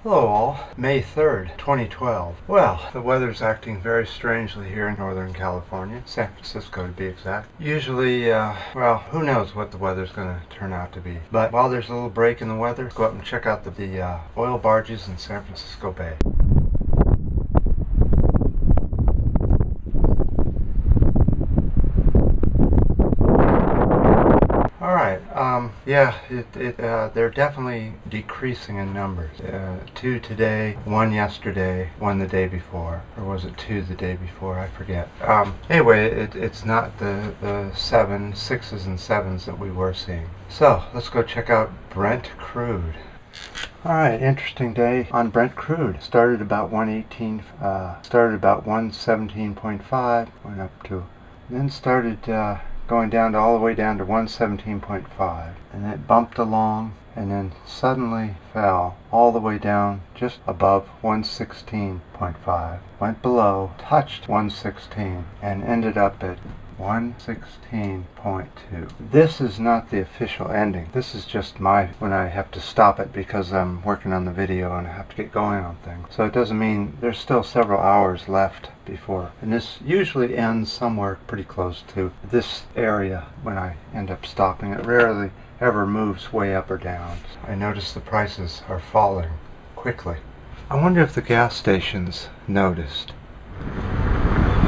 Hello all, May 3rd, 2012. Well, the weather's acting very strangely here in Northern California, San Francisco to be exact. Usually, well, who knows what the weather's going to turn out to be. But while there's a little break in the weather, go up and check out the oil barges in San Francisco Bay. Yeah, they're definitely decreasing in numbers. 2 today, 1 yesterday, 1 the day before. Or was it 2 the day before? I forget. Anyway, it's not the 6s and 7s that we were seeing. So, let's go check out Brent Crude. Alright, interesting day on Brent Crude. Started about 118, started about 117.5, went up to, then started going down to all the way down to 117.5, and it bumped along and then suddenly fell all the way down just above 116.5, went below, touched 116, and ended up at 116.2. This is not the official ending. This is just when I have to stop it because I'm working on the video and I have to get going on things. So it doesn't mean there's still several hours left before. And this usually ends somewhere pretty close to this area when I end up stopping. It rarely ever moves way up or down. I notice the prices are falling quickly. I wonder if the gas stations noticed.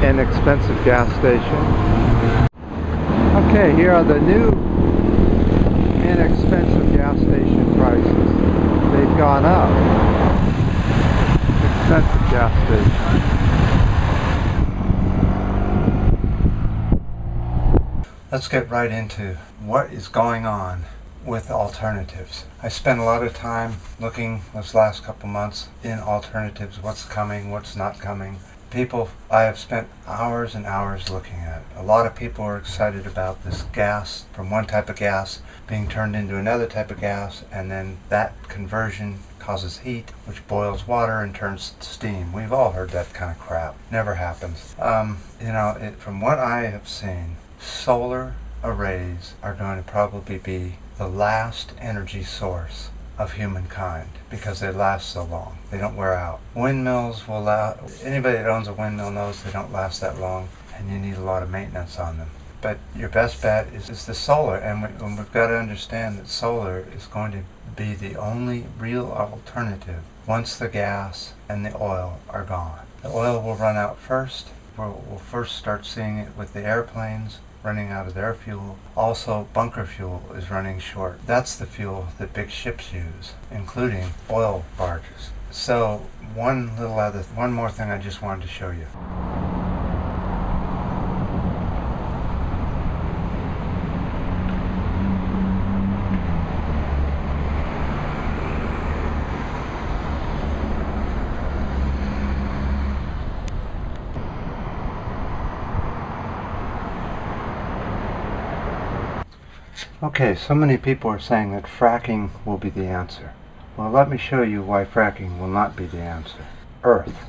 Inexpensive gas station. Okay, here are the new inexpensive gas station prices. They've gone up. Expensive gas station. Let's get right into what is going on with alternatives. I spent a lot of time looking this last couple months in alternatives, what's coming, what's not coming. I have spent hours and hours looking at. A lot of people are excited about this gas, from one type of gas being turned into another type of gas, and then that conversion causes heat, which boils water and turns to steam. We've all heard that kind of crap. Never happens. From what I have seen, solar arrays are going to probably be the last energy source of humankind because they last so long. They don't wear out. Windmills will last. Anybody that owns a windmill knows they don't last that long, and you need a lot of maintenance on them. But your best bet is the solar, and we've got to understand that solar is going to be the only real alternative once the gas and the oil are gone. The oil will run out first. We'll first start seeing it with the airplanes running out of their fuel. Also, bunker fuel is running short. That's the fuel that big ships use, including oil barges. So, one more thing I just wanted to show you. Okay, so many people are saying that fracking will be the answer. Well, let me show you why fracking will not be the answer. Earth.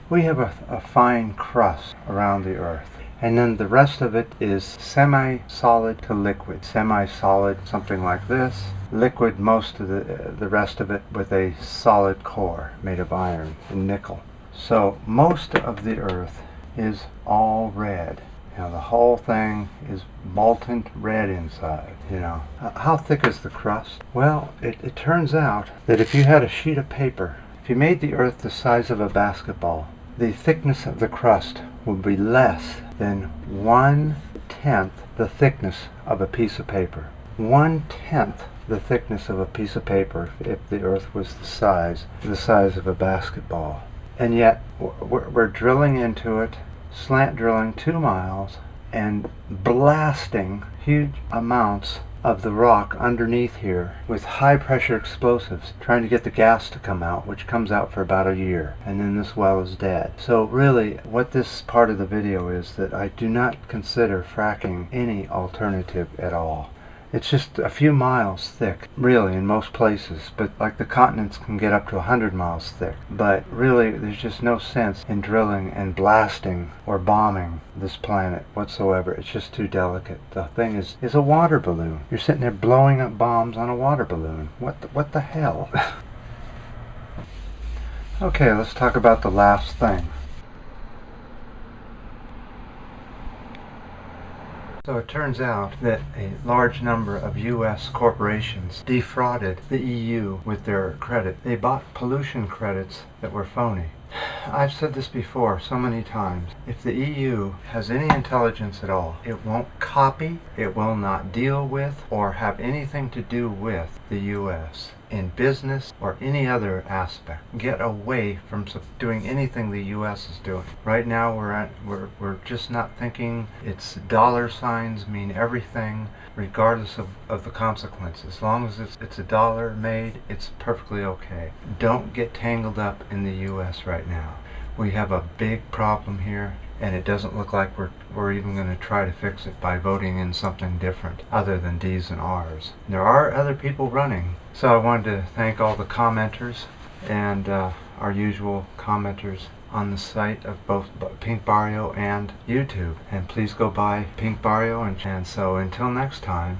We have a fine crust around the Earth, and then the rest of it is semi-solid to liquid. Semi-solid, something like this. Liquid, most of the rest of it with a solid core made of iron and nickel. So most of the Earth is all red. You know, the whole thing is molten red inside, you know. How thick is the crust? Well, it turns out that if you had a sheet of paper, if you made the Earth the size of a basketball, the thickness of the crust would be less than 1/10 the thickness of a piece of paper. 1/10 the thickness of a piece of paper if the Earth was the size of a basketball. And yet, we're drilling into it, slant drilling 2 miles and blasting huge amounts of the rock underneath here with high pressure explosives, trying to get the gas to come out, which comes out for about a year, and then this well is dead. So really what this part of the video is that I do not consider fracking any alternative at all. It's just a few miles thick, really, in most places, but like the continents can get up to 100 miles thick. But really, there's just no sense in drilling and blasting or bombing this planet whatsoever. It's just too delicate. The thing is a water balloon. You're sitting there blowing up bombs on a water balloon. What the hell? Okay, let's talk about the last thing. So it turns out that a large number of U.S. corporations defrauded the EU with their credit. They bought pollution credits that were phony. I've said this before so many times. If the EU has any intelligence at all, it won't copy, it will not deal with, or have anything to do with the U.S. in business or any other aspect. Get away from doing anything the U.S. is doing. Right now we're just not thinking. It's dollar signs mean everything, regardless of the consequences. As long as it's a dollar made, it's perfectly okay. Don't get tangled up in the U.S. right now. We have a big problem here, and it doesn't look like we're even going to try to fix it by voting in something different other than D's and R's. There are other people running. So I wanted to thank all the commenters and our usual commenters on the site of both Pink Barrio and YouTube. And please go by Pink Barrio, and so until next time,